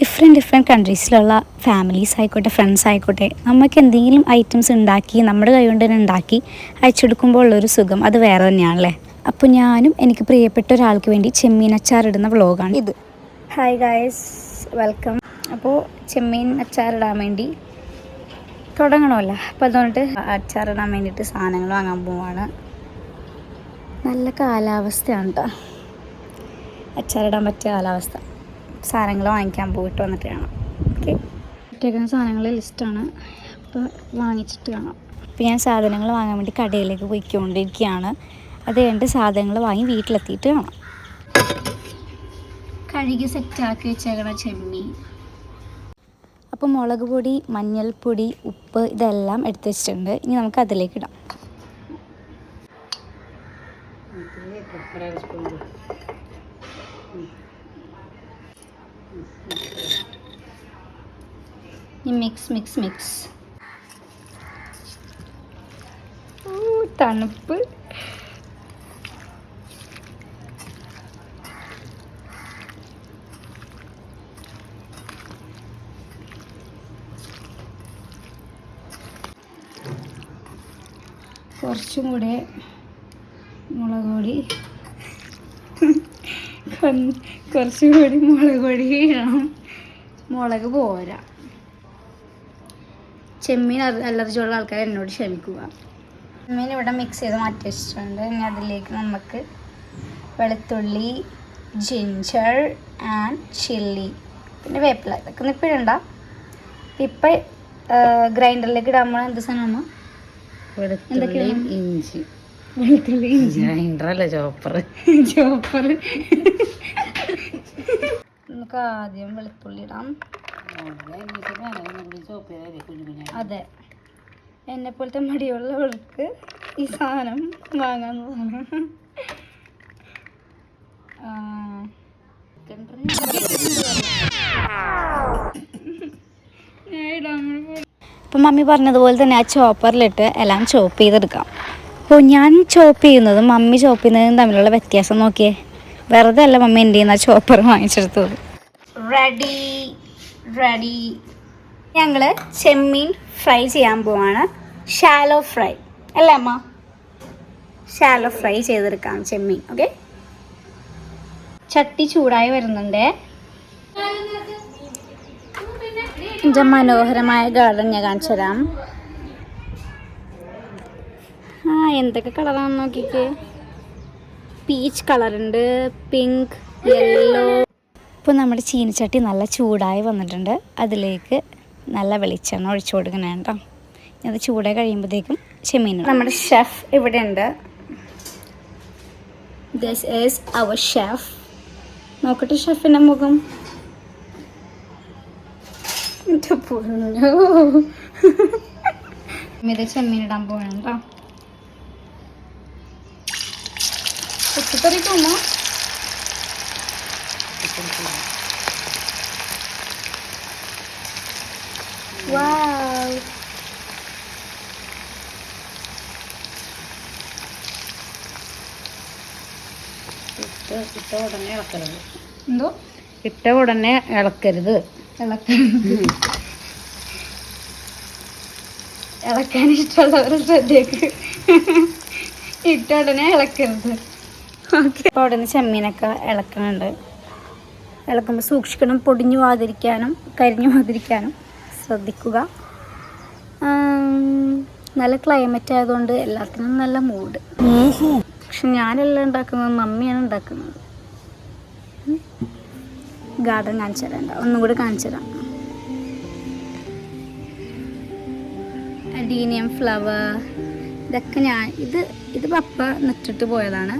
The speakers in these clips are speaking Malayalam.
ഡിഫറെൻറ്റ് കൺട്രീസിലുള്ള ഫാമിലീസ് ആയിക്കോട്ടെ, ഫ്രണ്ട്സ് ആയിക്കോട്ടെ, നമുക്ക് എന്തെങ്കിലും ഐറ്റംസ് ഉണ്ടാക്കി നമ്മുടെ കൈ കൊണ്ട് തന്നെ ഉണ്ടാക്കി അയച്ചെടുക്കുമ്പോൾ ഉള്ളൊരു സുഖം അത് വേറെ തന്നെയാണല്ലേ. അപ്പോൾ ഞാനും എനിക്ക് പ്രിയപ്പെട്ട ഒരാൾക്ക് വേണ്ടി ചെമ്മീൻ അച്ചാറിടുന്ന വ്ളോഗാണ് ഇത്. Hi guys, welcome. അപ്പോൾ ചെമ്മീൻ അച്ചാറിടാൻ വേണ്ടി തുടങ്ങണമല്ലോ. അപ്പോൾ അതുകൊണ്ട് അച്ചാറിടാൻ വേണ്ടിയിട്ട് സാധനങ്ങൾ വാങ്ങാൻ പോവാണ്. നല്ല കാലാവസ്ഥയാണ് കേട്ടോ, അച്ചാറിടാൻ പറ്റിയ കാലാവസ്ഥ. സാധനങ്ങൾ വാങ്ങിക്കാൻ പോയിട്ട് വന്നിട്ട് കാണാം. ഓക്കെ, ഇട്ടേക്കുന്ന സാധനങ്ങളുടെ ലിസ്റ്റാണ്, അപ്പോൾ വാങ്ങിച്ചിട്ട് കാണാം. അപ്പോൾ ഞാൻ സാധനങ്ങൾ വാങ്ങാൻ വേണ്ടി കടയിലേക്ക് പോയിക്കൊണ്ടിരിക്കുകയാണ്. അത് കഴിഞ്ഞിട്ട് സാധനങ്ങൾ വാങ്ങി വീട്ടിലെത്തിയിട്ട് കാണാം. കഴുകി സെറ്റാക്കി വെച്ചേക്കണ ചെമ്മീൻ. അപ്പോൾ മുളക് പൊടി, മഞ്ഞൾപ്പൊടി, ഉപ്പ് ഇതെല്ലാം എടുത്ത് വെച്ചിട്ടുണ്ട്. ഇനി നമുക്ക് അതിലേക്ക് ഇടാം. മിക്സ്. തണുപ്പ്. കുറച്ചും കൂടെ മുളക് പൊടി, കുറച്ചുകൂടി മുളക് പൊടി ഇടണം. മുളക് പോരാ. ചെമ്മീൻ അലർജിയുള്ള ആൾക്കാർ എന്നോട് ക്ഷമിക്കുക. ചെമ്മീൻ ഇവിടെ മിക്സ് ചെയ്ത് മാറ്റി വെച്ചിട്ടുണ്ട്. ഇനി അതിലേക്ക് നമുക്ക് വെളുത്തുള്ളി, ജിഞ്ചർ ആൻഡ് ചില്ലി, പിന്നെ വേപ്പില, ഇതൊക്കെ ഒന്നും ഇപ്പം ഇടണ്ട. ഇപ്പം ഗ്രൈൻഡറിലേക്ക് ഇടാൻ എന്ത് സാധനമാണ്? എന്തൊക്കെയാണ്? ഇഞ്ചി. വെളുത്തുള്ളി, ഇഞ്ചി. ഗ്രൈൻഡറല്ല, ചോപ്പർ. നമുക്ക് ആദ്യം വെളുത്തുള്ളി ഇടാം. അതെ, എന്നെ പോലത്തെ മടിയുള്ളവർക്ക് ഈ സാധനം വാങ്ങാൻ തോന്നും. ഇപ്പം മമ്മി പറഞ്ഞതുപോലെ തന്നെ ആ ചോപ്പറിലിട്ട് എല്ലാം ചോപ്പ് ചെയ്തെടുക്കാം. അപ്പോൾ ഞാൻ ചോപ്പ് ചെയ്യുന്നതും മമ്മി ചോപ്പ് ചെയ്യുന്നതും തമ്മിലുള്ള വ്യത്യാസം നോക്കിയേ. വെറുതെ അല്ല മമ്മി എൻ്റെ കയ്യിൽ നിന്ന് ചോപ്പർ വാങ്ങിച്ചെടുത്തത്. റെഡി. ഞങ്ങൾ ചെമ്മീൻ ഫ്രൈ ചെയ്യാൻ പോവാണ്. ഷാലോ ഫ്രൈ അല്ലേ അമ്മ? ഷാലോ ഫ്രൈ ചെയ്തെടുക്കാം ചെമ്മീൻ. ഓക്കെ, ചട്ടി ചൂടായി വരുന്നുണ്ട്. എൻ്റെ മനോഹരമായ ഗാർഡൻ ഞാൻ കാണിച്ചു തരാം. എന്തൊക്കെ കളറാണെന്ന് നോക്കിക്കേ. പീച്ച് കളറുണ്ട്, പിങ്ക്, യെല്ലോ. ഇപ്പോൾ നമ്മുടെ ചീനിച്ചട്ടി നല്ല ചൂടായി വന്നിട്ടുണ്ട്. അതിലേക്ക് നല്ല വെളിച്ചെണ്ണ ഒഴിച്ചു കൊടുക്കണം കേട്ടോ. അത് ചൂടായി കഴിയുമ്പോഴത്തേക്കും ചെമ്മീൻ. നമ്മുടെ ഷെഫ് ഇവിടെ ഉണ്ട്. This is our chef. നോക്കട്ടെ ഷെഫിൻ്റെ മുഖം. ഇത് ചെമ്മീൻ ഇടാൻ പോകണം കേട്ടോ. പൊട്ടിത്തെറിക്കുമോ? വാവ്, ഇട്ട ഉടനെ ഇളക്കരുത്. എന്തോ? ഇട്ട ഉടനെ ഇളക്കരുത്. ഇളക്കാൻ ഇഷ്ടമുള്ളവർ ശ്രദ്ധയ്ക്ക്. ഇട്ട ഉടനെ ഇളക്കരുത്. ഓക്കെ, അപ്പോൾ അവിടെ നിന്ന് ചെമ്മീനൊക്കെ ഇളക്കുന്നുണ്ട്. ഇളക്കുമ്പോൾ സൂക്ഷിക്കണം, പൊടിഞ്ഞു പോകാതിരിക്കാനും കരിഞ്ഞു പോകാതിരിക്കാനും ശ്രദ്ധിക്കുക. നല്ല ക്ലൈമറ്റ് ആയതുകൊണ്ട് എല്ലാത്തിനും നല്ല മൂഡ്. പക്ഷെ ഞാനെല്ലാം ഉണ്ടാക്കുന്നത് മമ്മിയാണ് ഉണ്ടാക്കുന്നത്. ഗാർഡൻ കാണിച്ചു തരാം, ഒന്നും കൂടി കാണിച്ചു തരാം. അഡീനിയം ഫ്ലവർ, ഇതൊക്കെ ഇത് പപ്പ നട്ടിട്ട് പോയതാണ്.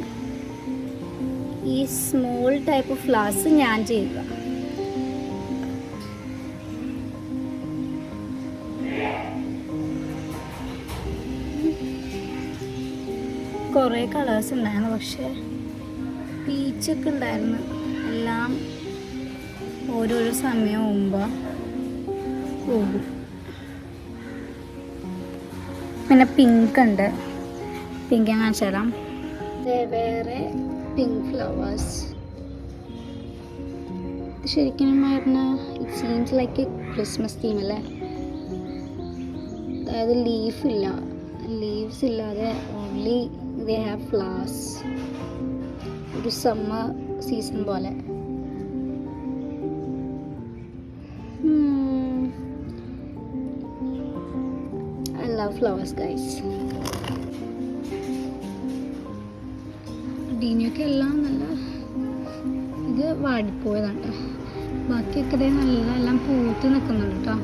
ഈ സ്മോൾ ടൈപ്പ് ഓഫ് ഫ്ലവേഴ്സ് ഞാൻ ചെയ്യുക. കുറേ കളേഴ്സ് ഉണ്ടായിരുന്നു, പക്ഷേ പീച്ചൊക്കെ ഉണ്ടായിരുന്നു. എല്ലാം ഓരോരോ സമയം മുമ്പ് പോകും. പിന്നെ പിങ്ക് ഉണ്ട്, പിങ്ക് ഞാൻ കാണിച്ചു തരാം. വേറെ പിങ്ക് ഫ്ലവേഴ്സ്. ശരിക്കും പറഞ്ഞാൽ സീംസ് ലൈക്ക് ക്രിസ്മസ് തീം അല്ലേ. അതായത് ലീവ്സ് ഇല്ലാതെ ഓൺലി ദേ ഹാവ് ഫ്ലവേഴ്സ്. ഒരു സമ്മർ സീസൺ പോലെ. I love flowers guys. ഡീനിയൊക്കെ എല്ലാം നല്ല ഇത് വാടിപ്പോയതാണ് കേട്ടോ. ബാക്കിയൊക്കെ ഇതേ നല്ല എല്ലാം പൂത്ത് നിൽക്കുന്നുണ്ട് കേട്ടോ.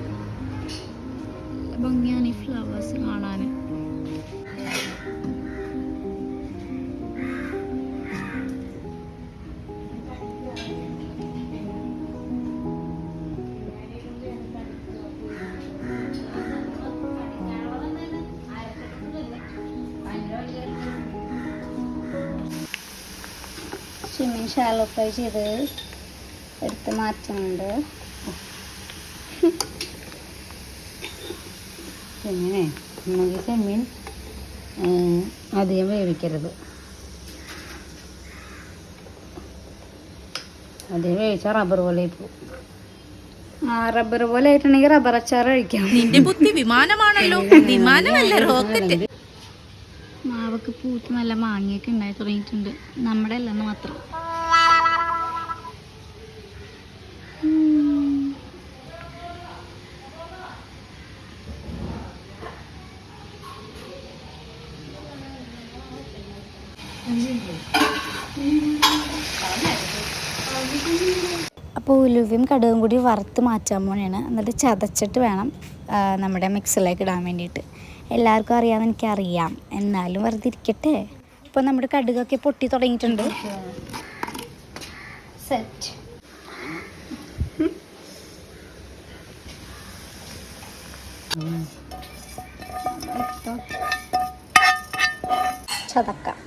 ഭംഗിയാണ് ഈ ഫ്ലവേഴ്സ് കാണാൻ. ചെമ്മീൻ ഷാലോ ഫ്രൈ ചെയ്ത് എടുത്ത് മാറ്റുന്നുണ്ട്. ചെമ്മീനെ നമുക്ക് ചെമ്മീൻ അധികം വേവിക്കരുത്. അധികം വേവിച്ചാൽ റബ്ബർ പോലെ പോകും. റബ്ബർ പോലെ ആയിട്ടുണ്ടെങ്കിൽ റബ്ബർ അച്ചാർ കഴിക്കാം. നിന്റെ ബുദ്ധി വിമാനമാണല്ലോ. വിമാനമല്ല, റോക്കറ്റ്. മാവൊക്കെ പൂത്ത് നല്ല മാങ്ങയൊക്കെ ഉണ്ടായി തുടങ്ങിയിട്ടുണ്ട്. നമ്മുടെ അല്ലെന്ന് മാത്രം. അപ്പോൾ ഉലുവയും കടുകും കൂടി വറുത്ത് മാറ്റാൻ പോണെയാണ്. എന്നിട്ട് ചതച്ചിട്ട് വേണം നമ്മുടെ മിക്സിലേക്ക് ഇടാൻ വേണ്ടിയിട്ട്. എല്ലാവർക്കും അറിയാമെന്ന് എനിക്കറിയാം, എന്നാലും വെറുതെ ഇരിക്കട്ടെ. അപ്പോൾ നമ്മുടെ കടുകൊക്കെ പൊട്ടി തുടങ്ങിയിട്ടുണ്ട്. സെറ്റ്. ചതക്കാം.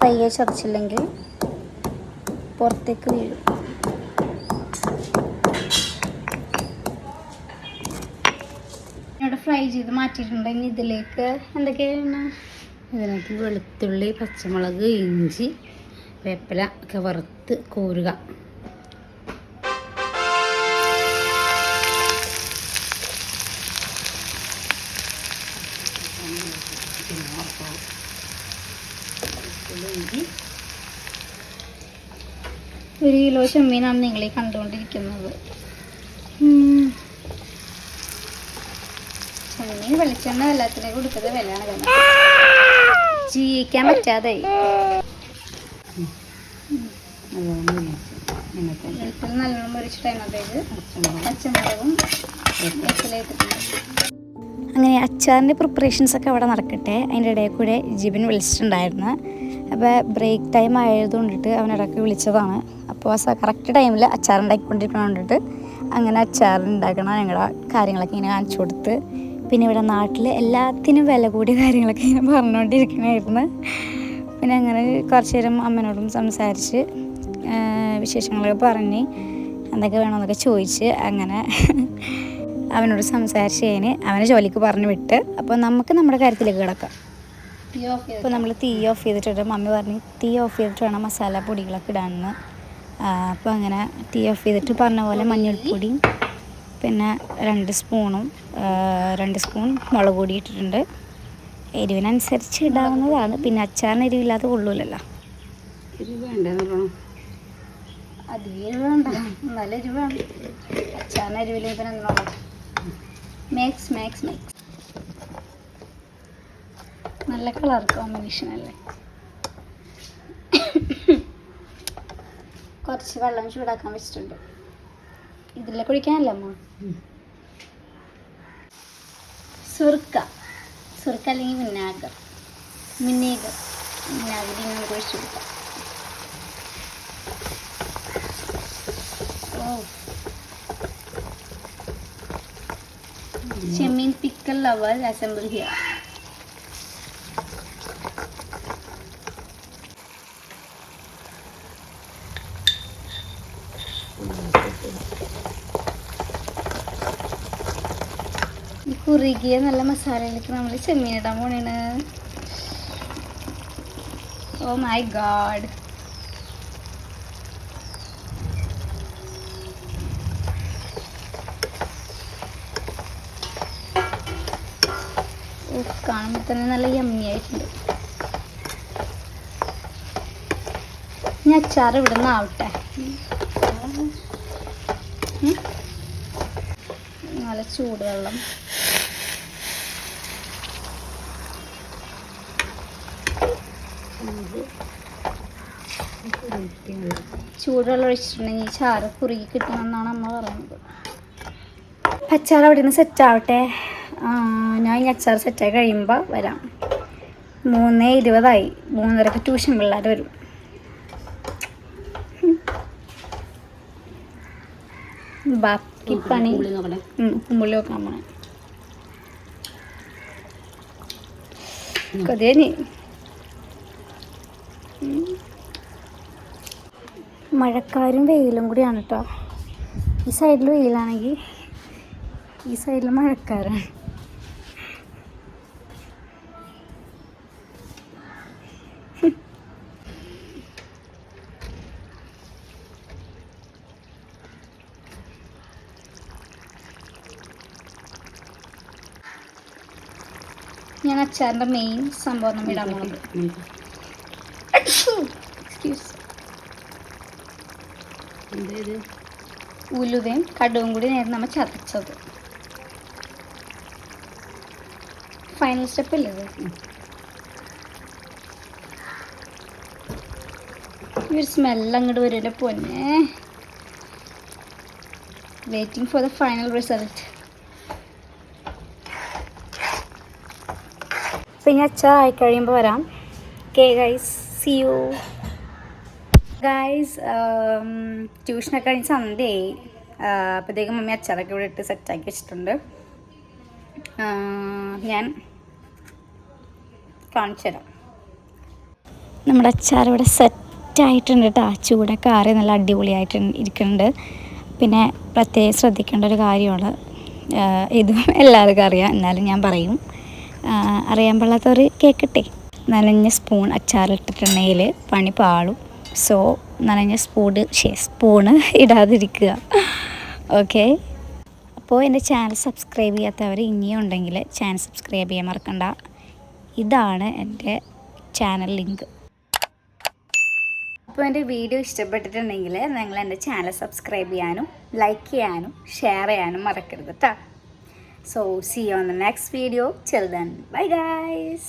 പയ്യെ ചതച്ചില്ലെങ്കിൽ പുറത്തേക്ക് വീഴും. ഇവിടെ ഫ്രൈ ചെയ്ത് മാറ്റിയിട്ടുണ്ട്. ഇനി ഇതിലേക്ക് എന്തൊക്കെയാണ്? ഇതിനകത്ത് വെളുത്തുള്ളി, പച്ചമുളക്, ഇഞ്ചി, വേപ്പില ഒക്കെ വറുത്ത് കോരുക. ഒരു കിലോ ചെമ്മീനാണ് നിങ്ങളീ കണ്ടുകൊണ്ടിരിക്കുന്നത്. ചെമ്മീൻ വെളിച്ചെണ്ണ എല്ലാത്തിലേക്ക് കൊടുക്കുന്നത് വിലയാണ് കാരണം ജീവിക്കാൻ പറ്റാതെ. വെളുത്തുള്ളി നല്ലോണം പൊരിച്ചിട്ട് അതിനകത്തേക്ക് പച്ചമുളകും അങ്ങനെ അച്ചാറിൻ്റെ പ്രിപ്പറേഷൻസൊക്കെ അവിടെ നടക്കട്ടെ. അതിൻ്റെ ഇടയിൽ കൂടെ ജിബിൻ വിളിച്ചിട്ടുണ്ടായിരുന്നു. അപ്പോൾ ബ്രേക്ക് ടൈം ആയതുകൊണ്ടിട്ട് അവനിടയ്ക്ക് വിളിച്ചതാണ്. അപ്പോൾ കറക്റ്റ് ടൈമിൽ അച്ചാർ ഉണ്ടാക്കിക്കൊണ്ടിരിക്കണ കൊണ്ടിട്ട് അങ്ങനെ അച്ചാർ ഉണ്ടാക്കണം ഞങ്ങളുടെ കാര്യങ്ങളൊക്കെ ഇങ്ങനെ കാണിച്ചു കൊടുത്ത്. പിന്നെ ഇവിടെ നാട്ടിൽ എല്ലാത്തിനും വില കൂടിയ കാര്യങ്ങളൊക്കെ ഇങ്ങനെ പറഞ്ഞുകൊണ്ടിരിക്കണമായിരുന്നു. പിന്നെ അങ്ങനെ കുറച്ച് നേരം അമ്മനോടും സംസാരിച്ച് വിശേഷങ്ങളൊക്കെ പറഞ്ഞ് എന്തൊക്കെ വേണമെന്നൊക്കെ ചോദിച്ച് അങ്ങനെ അവനോട് സംസാരിച്ച് കഴിഞ്ഞ് അവനെ ജോലിക്ക് പറഞ്ഞു വിട്ട്. അപ്പോൾ നമുക്ക് നമ്മുടെ കാര്യത്തിലേക്ക് കിടക്കാം. അപ്പോൾ നമ്മൾ തീ ഓഫ് ചെയ്തിട്ടുണ്ട്. മമ്മി പറഞ്ഞ് തീ ഓഫ് ചെയ്തിട്ട് വേണം മസാല പൊടികളൊക്കെ ഇടാമെന്ന്. അപ്പോൾ അങ്ങനെ തീ ഓഫ് ചെയ്തിട്ട് പറഞ്ഞ പോലെ മഞ്ഞൾപ്പൊടിയും പിന്നെ 2 സ്പൂൺ മുളക് പൊടി ഇട്ടിട്ടുണ്ട്. എരിവിനനുസരിച്ച് ഇടാവുന്നതാണ്. പിന്നെ അച്ചാറിന് എരിവില്ലാതെ കൊള്ളൂലല്ലോ. അധികം എരിവ് വേണ്ട, നല്ല എരിവ് വേണം. അച്ചാറിന് എരിവില്ലെങ്കിൽ പിന്നെ എന്താണ് മേക്സ് നല്ല കളർ കോമ്പിനേഷൻ അല്ലേ. കുറച്ച് വെള്ളം ചൂടാക്കാൻ വെച്ചിട്ടുണ്ട്. ഇതിലെ കുടിക്കാനല്ലേ അമ്മ? സുർക്ക അല്ലെങ്കിൽ വിനാഗിരി നമുക്ക് ഒഴിച്ചു കൊടുക്കാം. ചെമ്മീൻ പിക്കൽ ലവേഴ്സ് അസംബിൾ ഹിയർ. കുറുകിയ നല്ല മസാലയിലേക്ക് നമ്മൾ ചെമ്മീൻ ഇടാൻ പോണേണ്. Oh my God. കാണുമ്പോൾ തന്നെ നല്ല യമ്മി ആയിട്ടുണ്ട്. ഇനി അച്ചാർ ഇവിടെ നിന്ന് ആവട്ടെ. നല്ല ചൂടുവെള്ളം. ചൂടുവെള്ളം ഒഴിച്ചിട്ടുണ്ടെങ്കിൽ ചാറ് കുറുകി കിട്ടണമെന്നാണ് അമ്മ പറയുന്നത്. അച്ചാർ അവിടെ നിന്ന് സെറ്റ് ആവട്ടെ. ഞാൻ ഈ അച്ചാർ സെറ്റായി കഴിയുമ്പോൾ വരാം. 3:20 3:30 ട്യൂഷൻ പിള്ളേർ വരും. ബാക്കി പണി ഉപ്പുമ്പുള്ളി നോക്കാൻ പോണേ. കൊതേനി മഴക്കാരും വെയിലും കൂടിയാണ് കേട്ടോ. ഈ സൈഡിൽ വെയിലാണെങ്കിൽ ഈ സൈഡിൽ മഴക്കാരാണ്. ഞാൻ അച്ചാറിൻ്റെ മെയിൻ സംഭവം നമ്മൾ ഇടാൻ പോകുന്നത് ഉലുവയും കടുവും കൂടി നേരെ നമ്മൾ ചതച്ചത്. ഫൈനൽ സ്റ്റെപ്പ് അല്ലേ ഇത്? ഈ ഒരു സ്മെല്ല് അങ്ങോട്ട് വരുമല്ലോ പൊന്നെ. Waiting for the final result. അപ്പം ഇനി അച്ചാർ ആയിക്കഴിയുമ്പോൾ വരാം. Okay guys, C you guys. ട്യൂഷനൊക്കെ കഴിഞ്ഞ് സന്ധ്യയായി. അപ്പോഴത്തേക്കും മമ്മി അച്ചാറൊക്കെ ഇവിടെ ഇട്ട് സെറ്റാക്കി വെച്ചിട്ടുണ്ട്. ഞാൻ കാണിച്ചു തരാം. നമ്മുടെ അച്ചാർ ഇവിടെ സെറ്റായിട്ടുണ്ട് കേട്ടോ. ചൂടൊക്കെ ആറി നല്ല അടിപൊളിയായിട്ട് ഇരിക്കുന്നുണ്ട്. പിന്നെ പ്രത്യേകം ശ്രദ്ധിക്കേണ്ട ഒരു കാര്യമാണ്, ഇതും എല്ലാവർക്കും അറിയാം, എന്നാലും ഞാൻ പറയും. അറിയാൻ പാടില്ലാത്തവർ കേൾക്കട്ടെ. നനഞ്ഞ സ്പൂൺ അച്ചാറിട്ടിട്ടുണ്ടെങ്കിൽ പണി പാളും. സോ നനഞ്ഞ സ്പൂണ് ഇടാതിരിക്കുക. ഓക്കെ. അപ്പോൾ എൻ്റെ ചാനൽ സബ്സ്ക്രൈബ് ചെയ്യാത്തവർ ഇനിയും ഉണ്ടെങ്കിൽ ചാനൽ സബ്സ്ക്രൈബ് ചെയ്യാൻ മറക്കണ്ട. ഇതാണ് എൻ്റെ ചാനൽ ലിങ്ക്. അപ്പോൾ എൻ്റെ വീഡിയോ ഇഷ്ടപ്പെട്ടിട്ടുണ്ടെങ്കിൽ നിങ്ങൾ എൻ്റെ ചാനൽ സബ്സ്ക്രൈബ് ചെയ്യാനും ലൈക്ക് ചെയ്യാനും ഷെയർ ചെയ്യാനും മറക്കരുത് കേട്ടോ. So see you on the next video. Till then, bye guys.